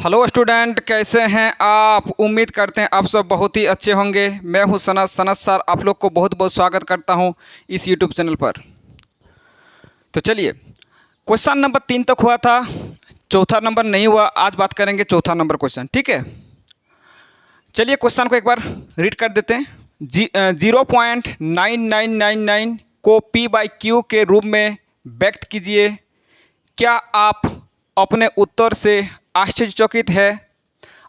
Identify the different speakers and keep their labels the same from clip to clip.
Speaker 1: Hello student, कैसे हैं आप। उम्मीद करते हैं आप सब बहुत ही अच्छे होंगे। मैं हूं सनत सर, आप लोग को बहुत बहुत स्वागत करता हूं इस यूट्यूब चैनल पर। तो चलिए, क्वेश्चन नंबर 3 तक हुआ था, चौथा नंबर नहीं हुआ। आज बात करेंगे चौथा नंबर क्वेश्चन, ठीक है। चलिए क्वेश्चन को एक बार रीड कर देते हैं। 0.9999 को P/Q के रूप में व्यक्त कीजिए। क्या आप अपने उत्तर से आश्चर्यचकित है?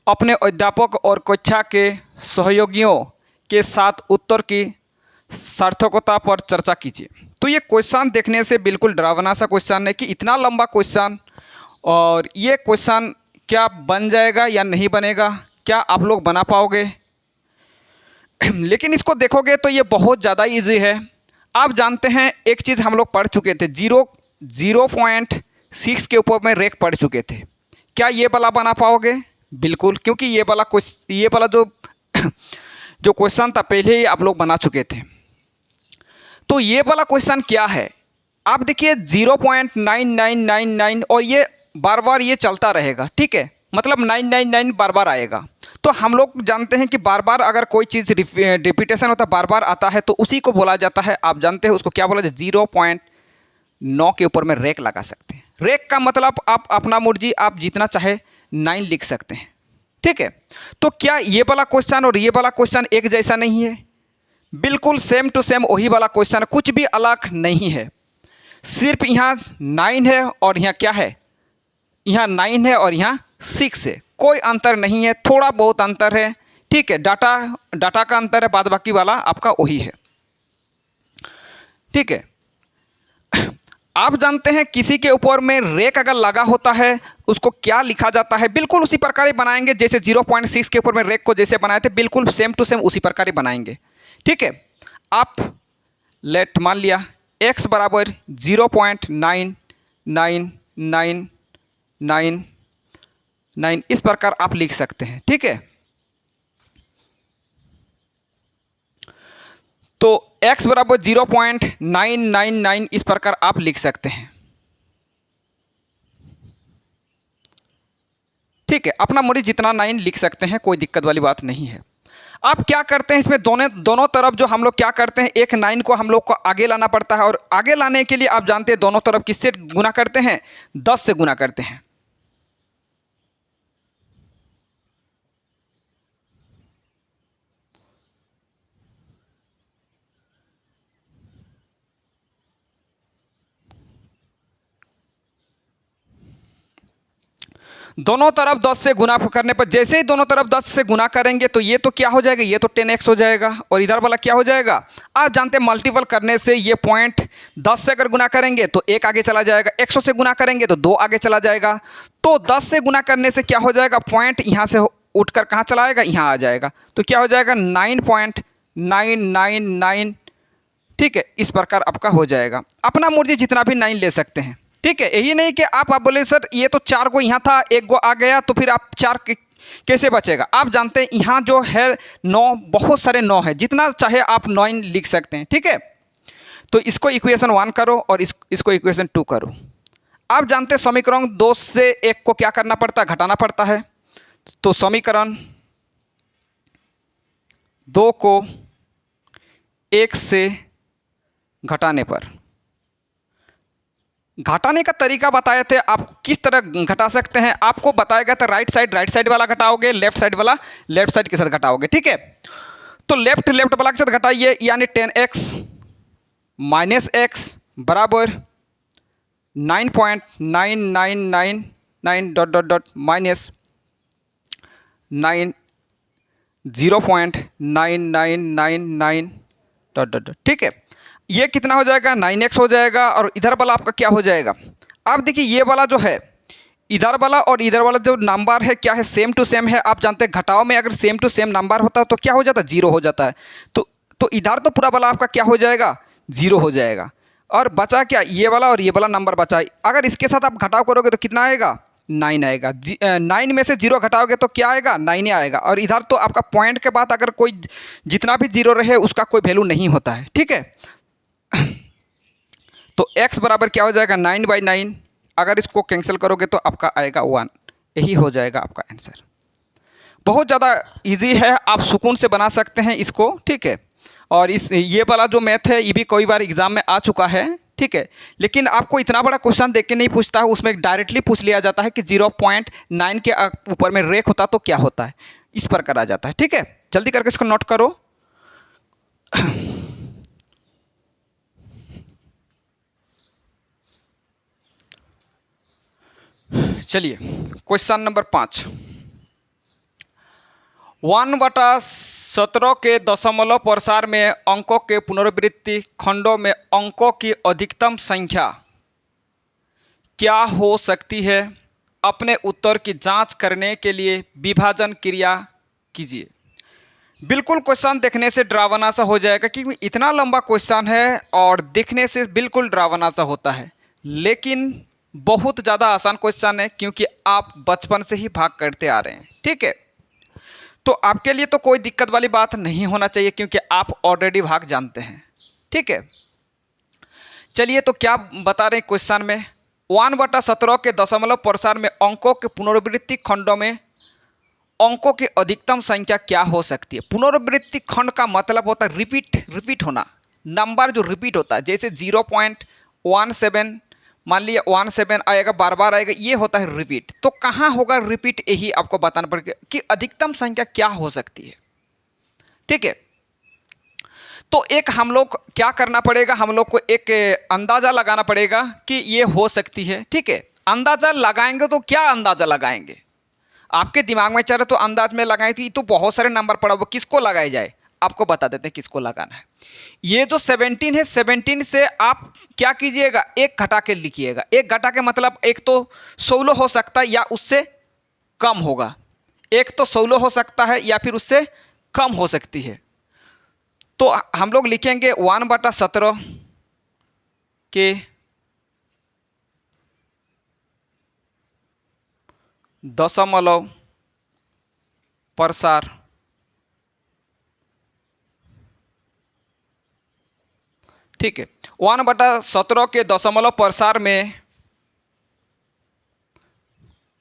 Speaker 1: अपने अध्यापक और कक्षा के सहयोगियों के साथ उत्तर की सार्थकता पर चर्चा कीजिए। तो ये क्वेश्चन देखने से बिल्कुल डरावना सा क्वेश्चन है कि इतना लंबा क्वेश्चन, और ये क्वेश्चन क्या बन जाएगा या नहीं बनेगा, क्या आप लोग बना पाओगे? लेकिन इसको देखोगे तो ये बहुत ज़्यादा इजी है। आप जानते हैं एक चीज़ हम लोग पढ़ चुके थे, 0.6 के ऊपर में रेख पढ़ चुके थे। क्या ये वाला बना पाओगे? बिल्कुल, क्योंकि ये वाला जो क्वेश्चन था पहले ही आप लोग बना चुके थे। तो ये वाला क्वेश्चन क्या है, आप देखिए 0.9999 और ये बार बार ये चलता रहेगा, ठीक है। मतलब 999 बार बार आएगा। तो हम लोग जानते हैं कि बार बार अगर कोई चीज़ रिपीटेशन होता है, बार बार आता है, तो उसी को बोला जाता है, आप जानते हैं उसको क्या बोला जाता है, 0.9 के ऊपर में रेख लगा सकते हैं। रेख का मतलब आप अपना मर्जी, आप जितना चाहे 9 लिख सकते हैं, ठीक है। तो क्या ये वाला क्वेश्चन और ये वाला क्वेश्चन एक जैसा नहीं है? बिल्कुल सेम टू सेम वही वाला क्वेश्चन है, कुछ भी अलग नहीं है। सिर्फ यहाँ 9 है और यहाँ क्या है, यहाँ 9 है और यहाँ 6 है। कोई अंतर नहीं है, थोड़ा बहुत अंतर है, ठीक है। डाटा का अंतर है, बाद बाकी वाला आपका वही है, ठीक है। आप जानते हैं किसी के ऊपर में रेख अगर लगा होता है उसको क्या लिखा जाता है? बिल्कुल उसी प्रकार ही बनाएंगे जैसे 0.6 के ऊपर में रेख को जैसे बनाए थे, बिल्कुल सेम टू सेम उसी प्रकार ही बनाएंगे, ठीक है। आप लेट मान लिया x बराबर 0.99999 इस प्रकार आप लिख सकते हैं, ठीक है। तो x बराबर 0.999 इस प्रकार आप लिख सकते हैं, ठीक है। अपना मर्जी जितना 9 लिख सकते हैं, कोई दिक्कत वाली बात नहीं है। आप क्या करते हैं इसमें, दोनों तरफ जो हम लोग क्या करते हैं, एक 9 को हम लोग को आगे लाना पड़ता है, और आगे लाने के लिए आप जानते हैं दोनों तरफ किससे गुना करते हैं, 10 से गुना करते हैं। दोनों तरफ 10 से गुना करने पर, जैसे ही दोनों तरफ 10 से गुना करेंगे तो ये तो क्या हो जाएगा, ये तो 10x हो जाएगा, और इधर वाला क्या हो जाएगा, आप जानते हैं मल्टीपल करने से ये पॉइंट 10 से अगर गुना करेंगे तो 1 आगे चला जाएगा, 100 से गुना करेंगे तो 2 आगे चला जाएगा। तो 10 से गुना करने से क्या हो जाएगा, पॉइंट यहाँ से उठकर कहाँ चला आएगा, यहाँ आ जाएगा। तो क्या हो जाएगा 9.999, ठीक है। इस प्रकार आपका हो जाएगा। अपना मर्जी जितना भी 9 ले सकते हैं, ठीक है। यही नहीं कि आप बोले सर ये तो 4 को यहाँ था, 1 को आ गया, तो फिर आप 4 कैसे बचेगा। आप जानते हैं यहाँ जो है 9, बहुत सारे 9 है, जितना चाहे आप 9 लिख सकते हैं, ठीक है। तो इसको इक्वेशन 1 करो और इसको इक्वेशन 2 करो। आप जानते हैं समीकरण 2 से 1 को क्या करना पड़ता है, घटाना पड़ता है। तो समीकरण 2 को 1 से घटाने पर, घटाने का तरीका बताए थे, आप किस तरह घटा सकते हैं आपको बताया गया था। राइट साइड वाला घटाओगे, लेफ्ट साइड वाला लेफ्ट साइड के साथ घटाओगे, ठीक है। तो लेफ्ट वाला के साथ घटाइए, यानी 10x माइनस x बराबर 9.9999 dot dot dot minus 0.9999 dot dot dot, ठीक है। ये कितना हो जाएगा, 9x हो जाएगा, और इधर वाला आपका क्या हो जाएगा। आप देखिए ये वाला जो है, इधर वाला और इधर वाला जो नंबर है क्या है, सेम टू सेम है। आप जानते हैं घटाव में अगर सेम टू सेम नंबर होता है तो क्या हो जाता है, 0 हो जाता है। तो इधर तो पूरा वाला आपका क्या हो जाएगा, 0 हो जाएगा, और बचा क्या, ये वाला और ये वाला नंबर बचा। अगर इसके साथ आप घटाव करोगे तो कितना आएगा, 9 आएगा। 9 में से 0 घटाओगे तो क्या आएगा, 9 आएगा। और इधर तो आपका पॉइंट के बाद अगर कोई जितना भी 0 रहे उसका कोई वैल्यू नहीं होता है, ठीक है। तो x बराबर क्या हो जाएगा, 9/9। अगर इसको कैंसिल करोगे तो आपका आएगा 1, यही हो जाएगा आपका आंसर। बहुत ज़्यादा इजी है, आप सुकून से बना सकते हैं इसको, ठीक है। और इस ये वाला जो मैथ है ये भी कई बार एग्जाम में आ चुका है, ठीक है। लेकिन आपको इतना बड़ा क्वेश्चन देख के नहीं पूछता है, उसमें डायरेक्टली पूछ लिया जाता है कि 0.9 के ऊपर में रेख होता तो क्या होता है, इस प्रकार आ जाता है, ठीक है। जल्दी करके इसको नोट करो। चलिए क्वेश्चन नंबर 5, 1/17 के दशमलव प्रसार में अंकों के पुनरावृत्ति खंडों में अंकों की अधिकतम संख्या क्या हो सकती है? अपने उत्तर की जांच करने के लिए विभाजन क्रिया कीजिए। बिल्कुल क्वेश्चन देखने से डरावना सा हो जाएगा, क्योंकि इतना लंबा क्वेश्चन है और दिखने से बिल्कुल डरावना सा होता है, लेकिन बहुत ज़्यादा आसान क्वेश्चन है, क्योंकि आप बचपन से ही भाग करते आ रहे हैं, ठीक है। तो आपके लिए तो कोई दिक्कत वाली बात नहीं होना चाहिए, क्योंकि आप ऑलरेडी भाग जानते हैं, ठीक है। चलिए तो क्या बता रहे हैं क्वेश्चन में, 1/17 के दशमलव प्रसार में अंकों के पुनरावृत्ति खंडों में अंकों की अधिकतम संख्या क्या हो सकती है? पुनरावृत्ति खंड का मतलब होता है रिपीट होना, नंबर जो रिपीट होता है, जैसे 0.17 मान लिया 17 आएगा, बार बार आएगा, ये होता है रिपीट। तो कहाँ होगा रिपीट, यही आपको बताना पड़ेगा कि अधिकतम संख्या क्या हो सकती है, ठीक है। तो एक हम लोग क्या करना पड़ेगा, हम लोग को एक अंदाज़ा लगाना पड़ेगा कि ये हो सकती है, ठीक है। अंदाज़ा लगाएंगे तो क्या अंदाज़ा लगाएंगे, आपके दिमाग में चल रहा तो अंदाज में लगाए थी, तो बहुत सारे नंबर पड़ा हुआ, किसको लगाया जाए, आपको बता देते हैं किसको लगाना है। ये जो 17 है, 17 से आप क्या कीजिएगा, एक घटा के लिखिएगा। एक घटा के मतलब एक तो 16 हो सकता है या उससे कम होगा, एक तो 16 हो सकता है या फिर उससे कम हो सकती है। तो हम लोग लिखेंगे 1/17 के दशमलव प्रसार ठीक है, 1/17 के दशमलव प्रसार में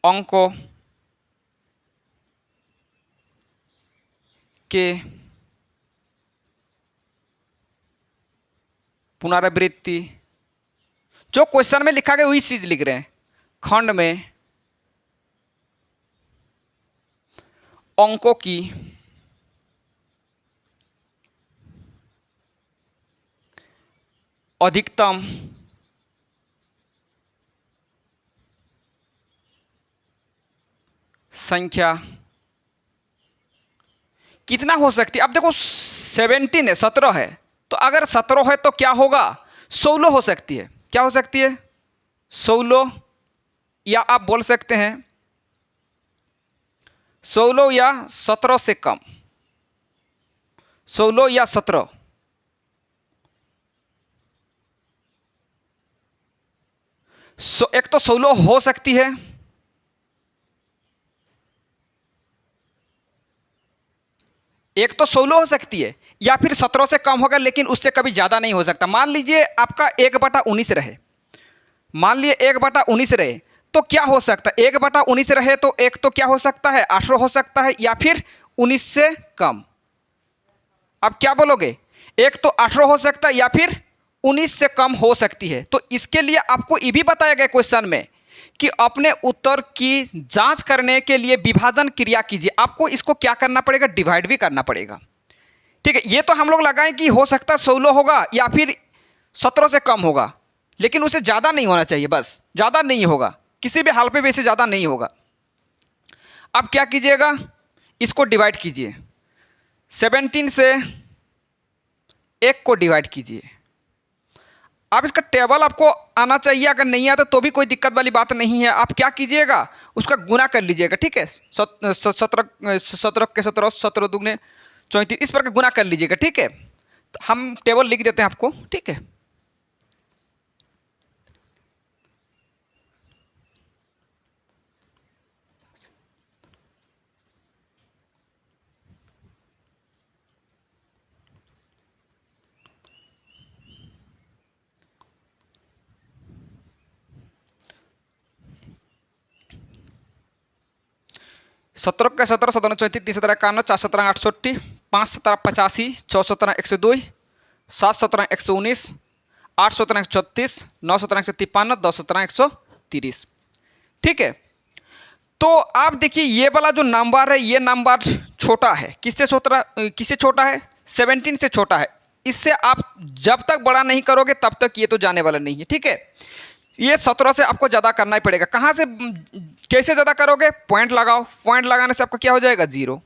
Speaker 1: अंकों के पुनरावृत्ति, जो क्वेश्चन में लिखा गया वही चीज लिख रहे हैं, खंड में अंकों की अधिकतम संख्या कितना हो सकती है। अब देखो 17 है, 17 है, तो अगर 17 है तो क्या होगा, 16 हो सकती है। क्या हो सकती है, 16, या आप बोल सकते हैं 16 या 17 से कम, 16 या 17। एक तो 16 हो सकती है, एक तो 16 हो सकती है, या फिर 17 से कम होगा, लेकिन उससे कभी ज़्यादा नहीं हो सकता। मान लीजिए आपका 1/19 रहे, मान लिए 1/19 रहे, तो क्या हो सकता है, 1/19 रहे तो एक तो क्या हो सकता है, 18 हो सकता है, या फिर 19 से कम। अब क्या बोलोगे, एक तो 18 हो सकता है या फिर 19 से कम हो सकती है। तो इसके लिए आपको ये भी बताया गया क्वेश्चन में कि अपने उत्तर की जांच करने के लिए विभाजन क्रिया कीजिए। आपको इसको क्या करना पड़ेगा, डिवाइड भी करना पड़ेगा, ठीक है। ये तो हम लोग लगाएं कि हो सकता है 16 होगा या फिर 17 से कम होगा, लेकिन उसे ज़्यादा नहीं होना चाहिए, बस ज़्यादा नहीं होगा, किसी भी हाल पे वैसे ज़्यादा नहीं होगा। अब क्या कीजिएगा, इसको डिवाइड कीजिए, 17 से एक को डिवाइड कीजिए। अब इसका टेबल आपको आना चाहिए, अगर नहीं आता तो भी कोई दिक्कत वाली बात नहीं है। आप क्या कीजिएगा, उसका गुना कर लीजिएगा, ठीक है। 17 के 17, 17 दूगने 34, इस पर का गुना कर लीजिएगा, ठीक है। तो हम टेबल लिख देते हैं आपको, ठीक है। 17 का 17, 17 34, 3 17 51, 4 17 68, 5 17 85, 6 17 102, 7 17 119, 8 17 134, 9 17 153, 10 17 130। ठीक है, तो आप देखिए ये वाला जो नंबर है ये नंबर छोटा है। किससे छोटा है? 17 से छोटा है। इससे आप जब तक बड़ा नहीं करोगे तब तक ये तो जाने वाला नहीं है। ठीक है, ये 17 से आपको ज़्यादा करना ही पड़ेगा। कहाँ से कैसे ज़्यादा करोगे? पॉइंट लगाओ, पॉइंट लगाने से आपका क्या हो जाएगा? 0।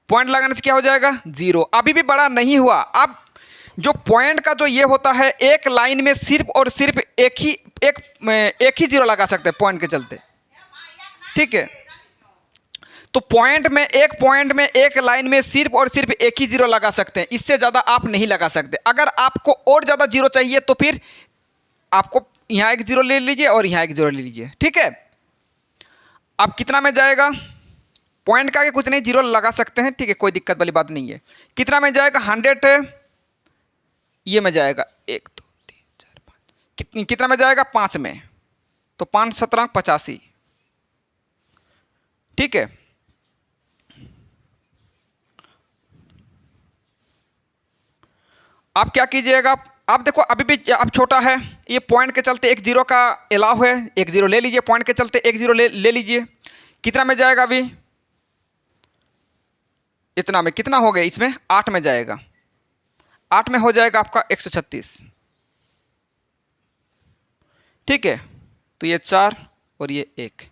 Speaker 1: पॉइंट लगाने से क्या हो जाएगा? 0। अभी भी बड़ा नहीं हुआ। अब जो पॉइंट का जो ये होता है, एक लाइन में सिर्फ और सिर्फ एक ही 0 लगा सकते हैं पॉइंट के चलते। ठीक है, तो पॉइंट में एक लाइन में सिर्फ और सिर्फ एक ही 0 लगा सकते हैं, इससे ज़्यादा आप नहीं लगा सकते। अगर आपको और ज़्यादा 0 चाहिए तो फिर आपको यहाँ एक 0 ले लीजिए और यहाँ एक 0 ले लीजिए। ठीक है, अब कितना में जाएगा? पॉइंट का आगे कुछ नहीं, 0 लगा सकते हैं। ठीक है, कोई दिक्कत वाली बात नहीं है। कितना में जाएगा? 100 ये में जाएगा 1 2 3 4 5। कितना में जाएगा? 5 में, तो 5 17 85। ठीक है, आप क्या कीजिएगा? आप देखो अभी भी अब छोटा है, ये पॉइंट के चलते एक 0 का अलाउ है, एक 0 ले लीजिए। पॉइंट के चलते एक 0 ले लीजिए। कितना में जाएगा? अभी इतना में कितना हो गया? इसमें 8 में जाएगा। 8 में हो जाएगा आपका 136। ठीक है, तो ये 4 और ये 1।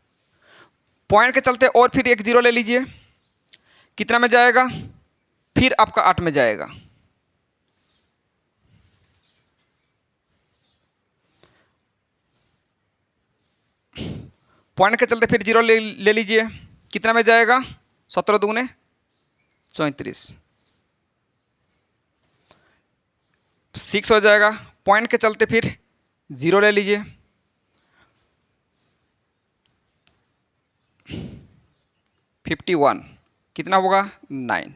Speaker 1: पॉइंट के चलते और फिर एक 0 ले लीजिए। कितना में जाएगा? फिर आपका 8 में जाएगा। पॉइंट के चलते फिर 0 ले लीजिए। कितना में जाएगा? 17 दूने 34। 6 हो जाएगा। पॉइंट के चलते फिर 0 ले लीजिए। 51। कितना होगा? 9।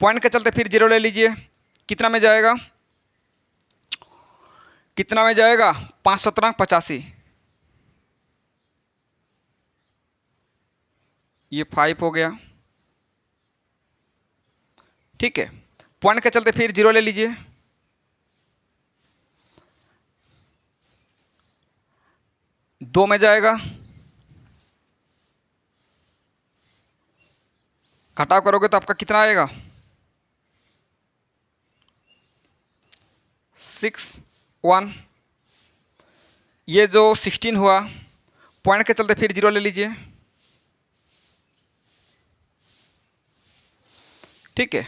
Speaker 1: पॉइंट के चलते फिर 0 ले लीजिए। कितना में जाएगा? कितना में जाएगा? 5 17 85। ये 5 हो गया। ठीक है, पॉइंट के चलते फिर 0 ले लीजिए। दो में जाएगा। घटाव करोगे तो आपका कितना आएगा? 6 1। ये जो 16 हुआ, पॉइंट के चलते फिर 0 ले लीजिए। ठीक है,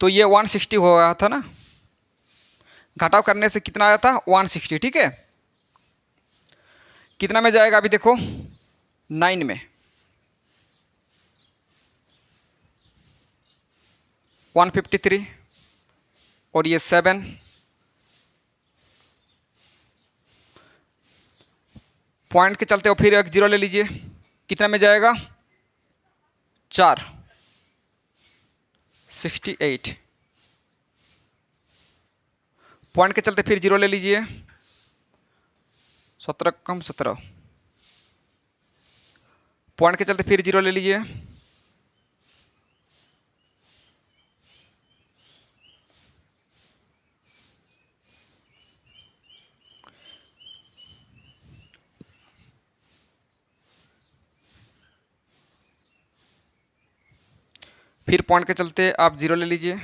Speaker 1: तो ये 160 हो गया था ना, घटाव करने से कितना आया था? 160। ठीक है, कितना में जाएगा? अभी देखो 9 में, 153 और ये 7। पॉइंट के चलते और फिर एक 0 ले लीजिए। कितना में जाएगा? 4 68। पॉइंट के चलते फिर 0 ले लीजिए। 17 कम 17। पॉइंट के चलते फिर 0 ले लीजिए। फिर पॉइंट के चलते आप 0 ले लीजिए।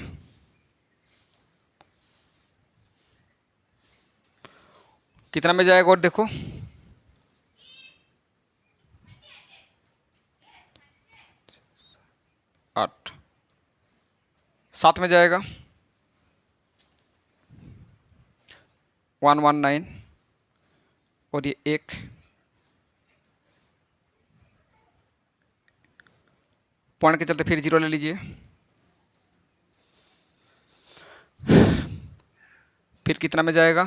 Speaker 1: कितना में जाएगा? और देखो 8 7 में जाएगा। 119 और ये 1। पॉइंट के चलते फिर 0 ले लीजिए। फिर कितना में जाएगा?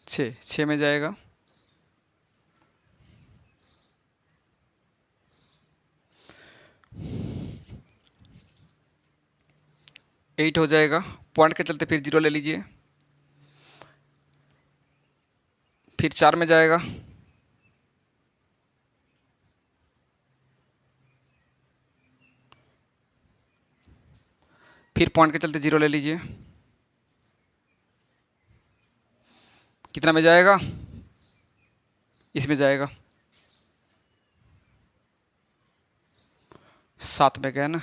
Speaker 1: 6 में जाएगा। एट हो जाएगा। पॉइंट के चलते फिर 0 ले लीजिए। फिर 4 में जाएगा, फिर पॉइंट के चलते 0 ले लीजिए, कितना में जाएगा, इसमें जाएगा, 7 में गया ना,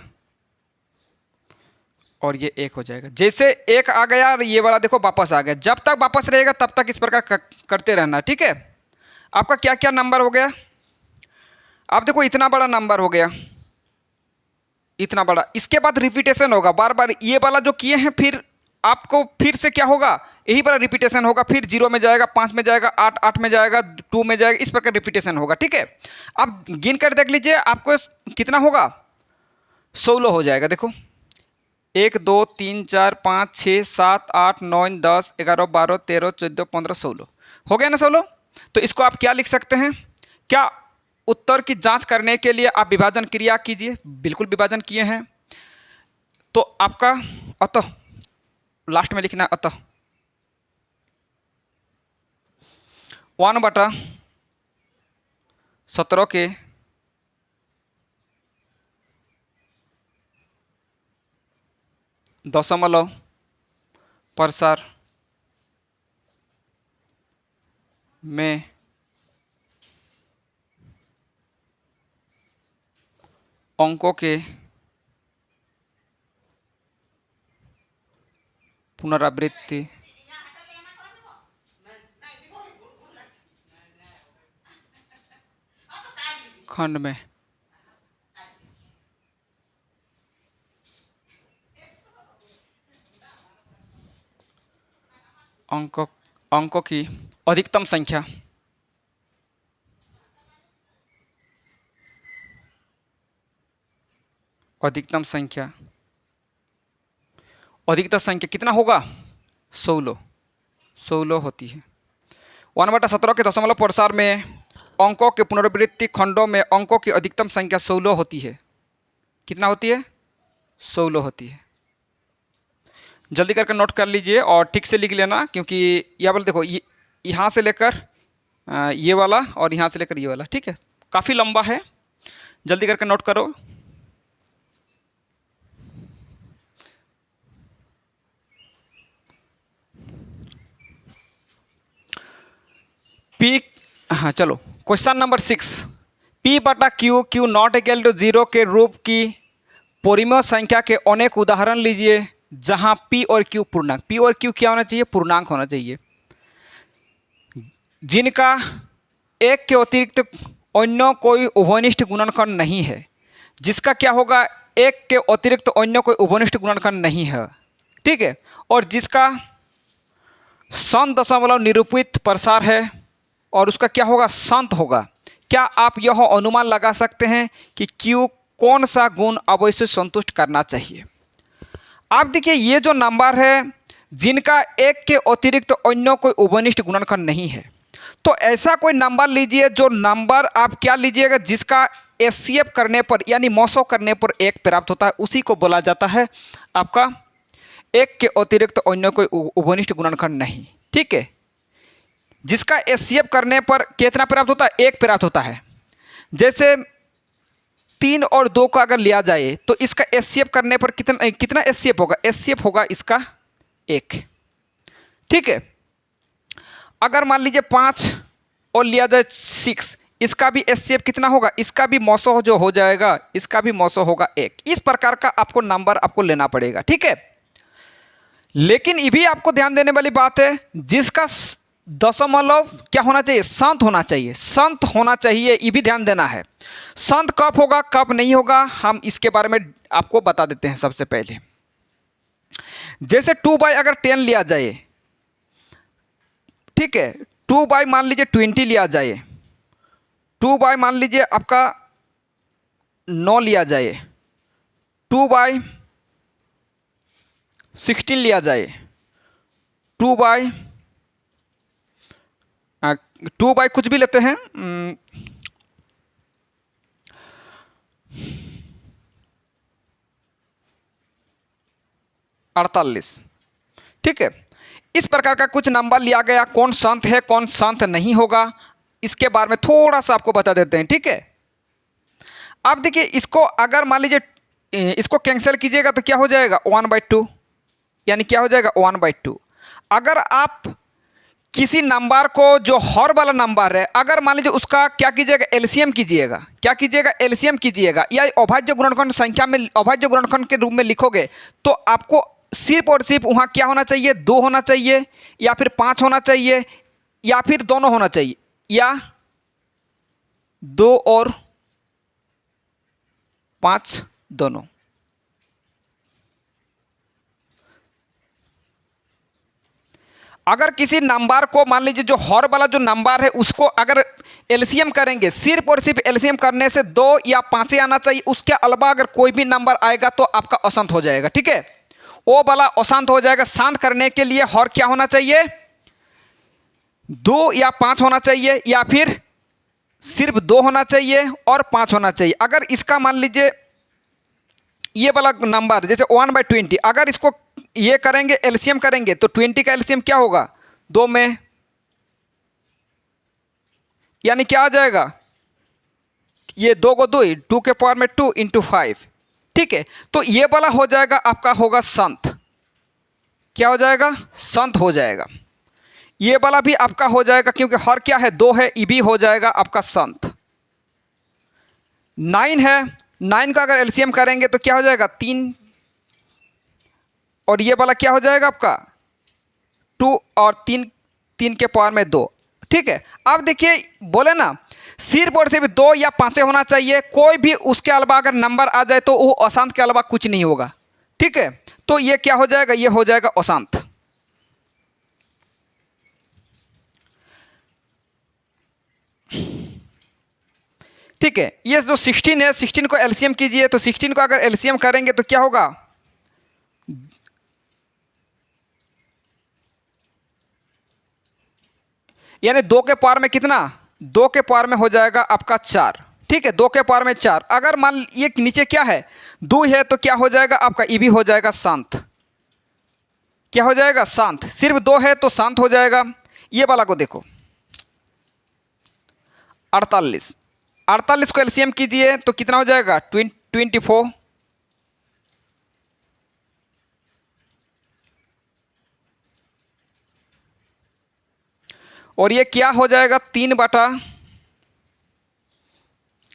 Speaker 1: और ये 1 हो जाएगा। जैसे 1 आ गया और ये वाला देखो वापस आ गया, जब तक वापस रहेगा तब तक इस प्रकार करते रहना, ठीक है। आपका क्या क्या नंबर हो गया, आप देखो इतना बड़ा नंबर हो गया, इतना बड़ा। इसके बाद रिपीटेशन होगा बार बार, ये वाला जो किए हैं फिर आपको फिर से क्या होगा, यही वाला रिपीटेशन होगा, फिर 0 में जाएगा, 5 में जाएगा, 8 में जाएगा, 2 में जाएगा, इस प्रकार रिपीटेशन होगा, ठीक है। अब गिन कर देख लीजिए आपको कितना होगा, 16 हो जाएगा। देखो 1 2 3 4 5 6 7 8 9 10 11 12 13 14 15 16 हो गया ना 16। तो इसको आप क्या लिख सकते हैं, क्या उत्तर की जांच करने के लिए आप विभाजन क्रिया कीजिए, बिल्कुल विभाजन किए हैं तो आपका अतः लास्ट में लिखना है अतः 1/17 के दशमलव प्रसार में अंकों के पुनरावृत्ति खंड में अंकों की अधिकतम संख्या अधिकतम संख्या कितना होगा, 16 होती है। 1/17 के दशमलव प्रसार में अंकों के पुनरावृत्ति खंडों में अंकों की अधिकतम संख्या 16 होती है। कितना होती है, 16 होती है। जल्दी करके नोट कर लीजिए और ठीक से लिख लेना, क्योंकि यह वाला देखो यहाँ से लेकर ये वाला और यहाँ से लेकर ये वाला, ठीक है, काफ़ी लंबा है, जल्दी करके नोट करो। पी, हाँ चलो question number 6, P/Q Q not equal to 0 के रूप की परिमेय संख्या के अनेक उदाहरण लीजिए जहां P और Q पूर्णांक, P और Q क्या होना चाहिए, पूर्णांक होना चाहिए, जिनका एक के अतिरिक्त अन्य कोई उभयनिष्ठ गुणनखंड नहीं है। जिसका क्या होगा, एक के अतिरिक्त अन्य कोई उभयनिष्ठ गुणनखंड नहीं है, ठीक है, और जिसका संत दशमलव निरूपित प्रसार है और उसका क्या होगा, संत होगा। क्या आप यह अनुमान लगा सकते हैं कि Q कौन सा गुण अवश्य संतुष्ट करना चाहिए। आप देखिए ये जो नंबर है जिनका एक के अतिरिक्त अन्य कोई उभयनिष्ठ गुणनखंड नहीं है, तो ऐसा कोई नंबर लीजिए जो नंबर आप क्या लीजिएगा, जिसका एचसीएफ करने पर यानी मौसो करने पर 1 प्राप्त होता है, उसी को बोला जाता है आपका एक के अतिरिक्त अन्य कोई उभयनिष्ठ गुणनखंड नहीं, ठीक है। जिसका एचसीएफ करने पर कितना प्राप्त होता है, 1 प्राप्त होता है। जैसे 3 और 2 का अगर लिया जाए तो इसका एचसीएफ करने पर कितना एचसीएफ होगा, एचसीएफ होगा इसका 1, ठीक है। अगर मान लीजिए 5 और लिया जाए 6, इसका भी एचसीएफ कितना होगा, इसका भी मौसो जो हो जाएगा, इसका भी मौसो होगा 1। इस प्रकार का आपको नंबर आपको लेना पड़ेगा, ठीक है। लेकिन ये भी आपको ध्यान देने वाली बात है, जिसका दशमलव क्या होना चाहिए, संत होना चाहिए, संत होना चाहिए, ये भी ध्यान देना है। संत कब होगा कब नहीं होगा, हम इसके बारे में आपको बता देते हैं। सबसे पहले जैसे 2/, अगर 10 लिया जाए, ठीक है, 2/, मान लीजिए 20 लिया जाए, 2/, मान लीजिए आपका 9 लिया जाए, 2/16 लिया जाए, 2/2 कुछ भी लेते हैं, 48, ठीक है। इस प्रकार का कुछ नंबर लिया गया, कौन संत है कौन संत नहीं होगा, इसके बारे में थोड़ा सा आपको बता देते हैं, ठीक है। अब देखिए, इसको अगर मान लीजिए इसको कैंसिल कीजिएगा तो क्या हो जाएगा 1/2, यानी क्या हो जाएगा 1/2। अगर आप किसी नंबर को जो हर वाला नंबर है, अगर मान लीजिए उसका क्या कीजिएगा एलसीएम कीजिएगा, क्या कीजिएगा एलसीएम कीजिएगा, या अभाज्य गुणनखंड संख्या में अभाज्य गुणनखंड के रूप में लिखोगे, तो आपको सिर्फ और सिर्फ वहाँ क्या होना चाहिए, 2 होना चाहिए, या फिर 5 होना चाहिए, या फिर दोनों होना चाहिए, या 2 और 5 दोनों। अगर किसी नंबर को मान लीजिए जो हर वाला जो नंबर है उसको अगर एलसीएम करेंगे, सिर्फ और सिर्फ एलसीएम करने से 2 या 5 ही आना चाहिए, उसके अलावा अगर कोई भी नंबर आएगा तो आपका अशांत हो जाएगा, ठीक है। वो वाला अशांत हो जाएगा। शांत करने के लिए हर क्या होना चाहिए, 2 या 5 होना चाहिए, या फिर सिर्फ 2 होना चाहिए और 5 होना चाहिए। अगर इसका मान लीजिए ये वाला नंबर जैसे 1/20, अगर इसको ये करेंगे एलसीएम करेंगे तो 20 का एलसीएम क्या होगा 2 में, यानी क्या आ जाएगा, ये 2 को 2 2 के पावर में 2 × 5, ठीक है। तो ये वाला हो जाएगा आपका होगा संत, क्या हो जाएगा संत हो जाएगा। ये वाला भी आपका हो जाएगा क्योंकि हर क्या है 2 है, ये भी हो जाएगा आपका संत। 9 है, 9 का अगर एलसीएम करेंगे तो क्या हो जाएगा 3, और ये वाला क्या हो जाएगा आपका 2 और 3 के पावर में 2, ठीक है। अब देखिए बोले ना सिर्फ और सिर्फ 2 या 5 होना चाहिए, कोई भी उसके अलावा अगर नंबर आ जाए तो वो अशांत के अलावा कुछ नहीं होगा, ठीक है। तो ये क्या हो जाएगा, ये हो जाएगा अशांत। ठीक है। ये जो 16 है, 16 को एलसीएम कीजिए, तो 16 को अगर एलसीएम करेंगे तो क्या होगा, यानी 2 के पावर में कितना, 2 के पावर में हो जाएगा आपका 4, ठीक है। 2 के पावर में 4। अगर मान ये नीचे क्या है 2 है तो क्या हो जाएगा आपका ये भी हो जाएगा शांत, क्या हो जाएगा शांत। सिर्फ 2 है तो शांत हो जाएगा। ये वाला को देखो 48 को एलसीएम कीजिए तो कितना हो जाएगा 24, और ये क्या हो जाएगा 3/,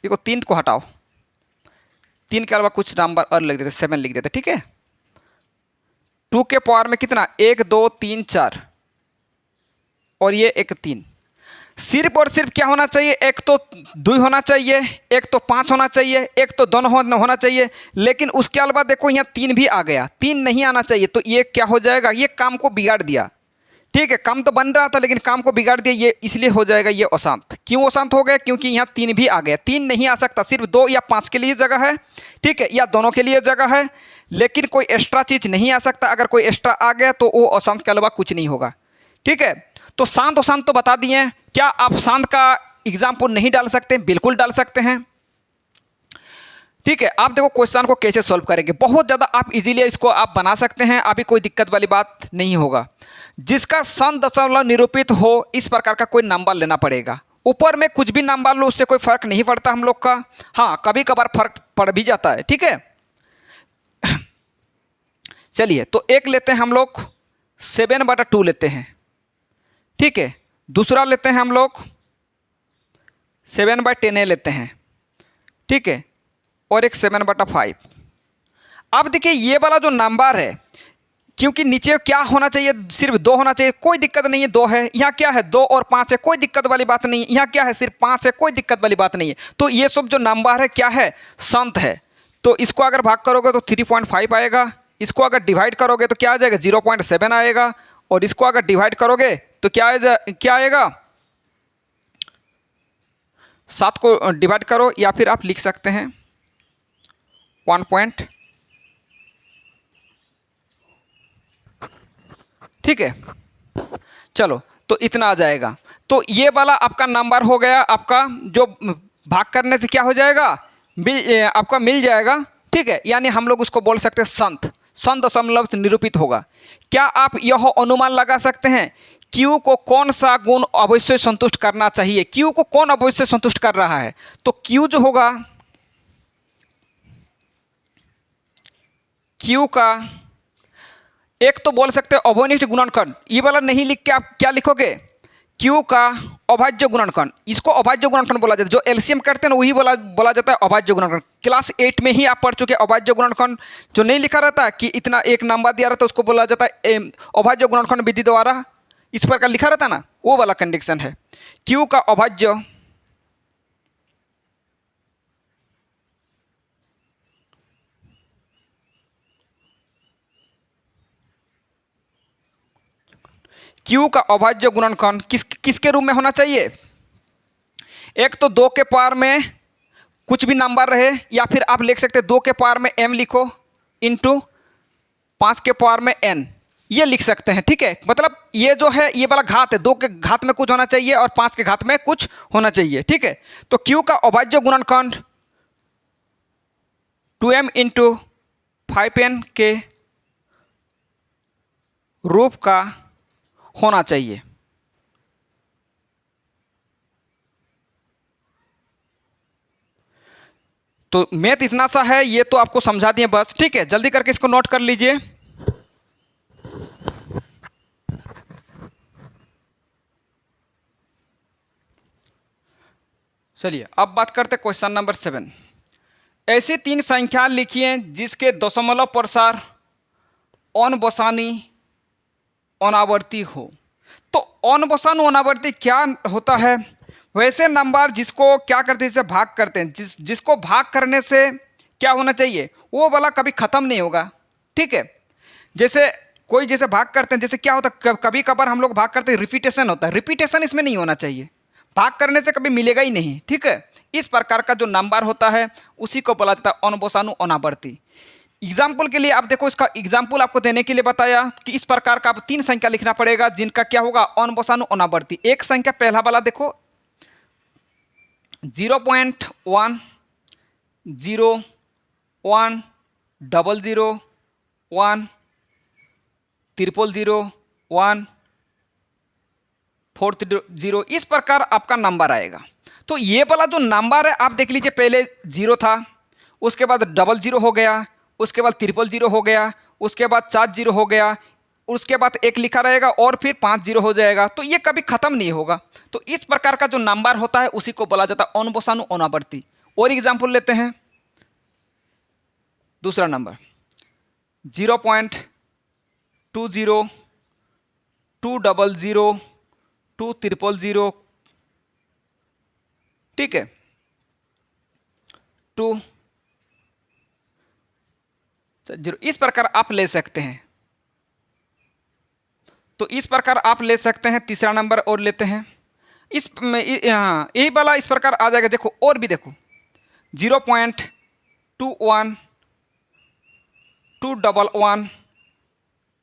Speaker 1: देखो 3 को हटाओ, 3 के अलावा कुछ नंबर और लिख देते 7 लिख देते, ठीक है। 2 के पावर में कितना 1 2 3 4, और ये एक 3। सिर्फ और सिर्फ क्या होना चाहिए, एक तो 2 होना चाहिए, एक तो 5 होना चाहिए, एक तो दोनों होना चाहिए, लेकिन उसके अलावा देखो यहाँ 3 भी आ गया, 3 नहीं आना चाहिए। तो ये क्या हो जाएगा, ये काम को बिगाड़ दिया, ठीक है। काम तो बन रहा था लेकिन काम को बिगाड़ दिया, ये इसलिए हो जाएगा ये अशांत। क्यों अशांत हो गया, क्योंकि यहाँ 3 भी आ गया। 3 नहीं आ सकता, सिर्फ 2 या 5 के लिए जगह है, ठीक है, या दोनों के लिए जगह है, लेकिन कोई एक्स्ट्रा चीज़ नहीं आ सकता। अगर कोई एक्स्ट्रा आ गया तो वो अशांत के अलावा कुछ नहीं होगा, ठीक है। तो शांत अशांत तो बता दिए। क्या आप शांत का एग्जाम्पल नहीं डाल सकते, बिल्कुल डाल सकते हैं, ठीक है। आप देखो क्वेश्चन को कैसे सॉल्व करेंगे, बहुत ज़्यादा आप इजीली इसको आप बना सकते हैं, अभी कोई दिक्कत वाली बात नहीं होगा। जिसका संत दशमलव निरूपित हो इस प्रकार का कोई नंबर लेना पड़ेगा। ऊपर में कुछ भी नंबर लो उससे कोई फर्क नहीं पड़ता हम लोग का, हाँ कभी कभार फर्क पड़ भी जाता है, ठीक है। चलिए तो एक लेते हैं हम लोग 7/2 लेते हैं, ठीक है। दूसरा लेते हैं हम लोग 7/10 लेते हैं, ठीक है, और एक 7/5। अब देखिए ये वाला जो नंबर है, क्योंकि नीचे क्या होना चाहिए, सिर्फ 2 होना चाहिए, कोई दिक्कत नहीं है, 2 है। यहाँ क्या है 2 और 5 है, कोई दिक्कत वाली बात नहीं है। यहाँ क्या है सिर्फ 5 है, कोई दिक्कत वाली बात नहीं है। तो ये सब जो नंबर है क्या है संत है। तो इसको अगर भाग करोगे तो 3.5 आएगा, इसको अगर डिवाइड करोगे तो क्या आ जाएगा 0.7 आएगा, और इसको अगर डिवाइड करोगे तो क्या आएगा 7 को डिवाइड करो, या फिर आप लिख सकते हैं 1. ठीक है। चलो तो इतना आ जाएगा। तो ये वाला आपका नंबर हो गया, आपका जो भाग करने से क्या हो जाएगा आपका मिल जाएगा, ठीक है। यानी हम लोग उसको बोल सकते हैं संत। सम दशमलव से निरूपित होगा। क्या आप यह अनुमान लगा सकते हैं Q को कौन सा गुण अवश्य संतुष्ट करना चाहिए? Q को कौन अवश्य संतुष्ट कर रहा है? तो Q जो होगा, Q का एक तो बोल सकते हैं अवनिष्ठ गुणनखंड, ये वाला नहीं लिख के आप क्या लिखोगे? Q का अभाज्य गुणनखंड, इसको अभाज्य गुणनखंड बोला जाता है। जो एलसीएम करते हैं ना वही बोला जाता है अभाज्य गुणनखंड। क्लास 8 में ही आप पढ़ चुके अभाज्य गुणनखंड, जो नहीं लिखा रहता कि इतना एक नंबर दिया रहता है उसको बोला जाता है अभाज्य गुणनखंड विधि द्वारा, इस प्रकार लिखा रहता है ना, वो वाला कंडीशन है। Q का अभाज्य Q का अभाज्य गुणनखंड किसके रूप में होना चाहिए? एक तो 2 के पावर में कुछ भी नंबर रहे, या फिर आप लिख सकते हैं 2 के पावर में m लिखो इंटू 5 के पावर में n, ये लिख सकते हैं। ठीक है, मतलब ये जो है ये वाला घात है, 2 के घात में कुछ होना चाहिए और 5 के घात में कुछ होना चाहिए। ठीक है, तो Q का अभाज्य गुणनखंड 2m इंटू 5n के रूप का होना चाहिए। तो मैथ इतना सा है, ये तो आपको समझा दिए बस। ठीक है, जल्दी करके इसको नोट कर लीजिए। चलिए अब बात करते हैं क्वेश्चन नंबर 7। ऐसी 3 संख्या लिखिए जिसके दशमलव प्रसार अनबसानी अनावर्ती हो। तो अनबसानु अनावर्ती क्या होता है? वैसे नंबर जिसको क्या करते हैं, जिसे भाग करते हैं, जिसको भाग करने से क्या होना चाहिए, वो वाला कभी ख़त्म नहीं होगा। ठीक है, जैसे कोई जैसे भाग करते हैं, जैसे क्या होता है कभी कभार हम लोग भाग करते हैं, रिपीटेशन होता है, रिपीटेशन इसमें नहीं होना चाहिए, भाग करने से कभी मिलेगा ही नहीं। ठीक है, इस प्रकार का जो नंबर होता है उसी को बोला जाता है अनबसानु अनावर्ती। एग्जाम्पल के लिए आप देखो, इसका एग्जाम्पल आपको देने के लिए बताया कि इस प्रकार का आप 3 संख्या लिखना पड़ेगा जिनका क्या होगा अनबसानु अनावर्ती। एक संख्या पहला वाला देखो 0.1 0 1 00 1 000 1 40, इस प्रकार आपका नंबर आएगा। तो ये वाला जो नंबर है आप देख लीजिए, पहले 0 था, उसके बाद 00 हो गया, उसके बाद 000 हो गया, उसके बाद 40 हो गया, उसके बाद 1 लिखा रहेगा और फिर 50 हो जाएगा। तो ये कभी ख़त्म नहीं होगा। तो इस प्रकार का जो नंबर होता है उसी को बोला जाता है अनबसानु अनावर्ती। और एग्जाम्पल लेते हैं, दूसरा नंबर 0.20 200 2 000, ठीक है, 2 0, इस प्रकार आप ले सकते हैं। तो इस प्रकार आप ले सकते हैं। तीसरा नंबर और लेते हैं, इस यहाँ यही वाला इस प्रकार आ जाएगा। देखो और भी देखो 0.21 2 11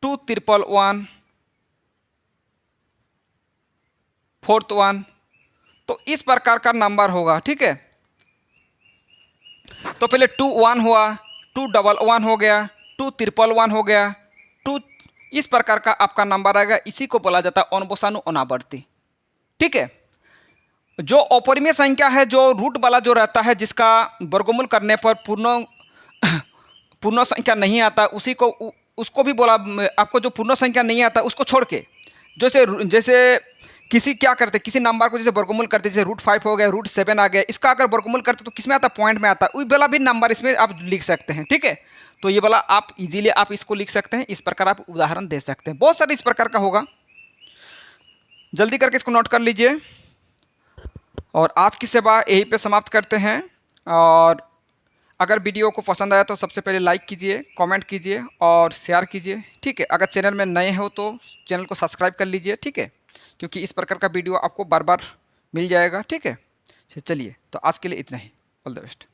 Speaker 1: 2 111 4th 1, तो इस प्रकार का नंबर होगा। ठीक है, तो पहले 2 1 हुआ, 2 11 हो गया, 2 111 हो गया, 2, इस प्रकार का आपका नंबर आएगा। इसी को बोला जाता है अनबसानु अनावर्ती। ठीक है, जो अपरिमेय संख्या है, जो रूट वाला जो रहता है, जिसका वर्गमूल करने पर पूर्ण संख्या नहीं आता, उसी को उसको भी बोला। आपको जो पूर्ण संख्या नहीं आता उसको छोड़ के जैसे किसी क्या करते, किसी नंबर को जैसे वर्गमूल करते, जैसे √5 हो गया, √7 आ गया, इसका अगर वर्गमूल करते तो किस में आता, पॉइंट में आता, वही वाला भी नंबर इसमें आप लिख सकते हैं। ठीक है, तो ये वाला आप इजीली आप इसको लिख सकते हैं। इस प्रकार आप उदाहरण दे सकते हैं, बहुत सारे इस प्रकार का होगा। जल्दी करके इसको नोट कर लीजिए। और आज की सेवा यहीं पे समाप्त करते हैं। और अगर वीडियो को पसंद आया तो सबसे पहले लाइक कीजिए, कमेंट कीजिए और शेयर कीजिए। ठीक है, अगर चैनल में नए हो तो चैनल को सब्सक्राइब कर लीजिए। ठीक है, क्योंकि इस प्रकार का वीडियो आपको बार बार मिल जाएगा। ठीक है, चलिए, तो आज के लिए इतना ही। All the best.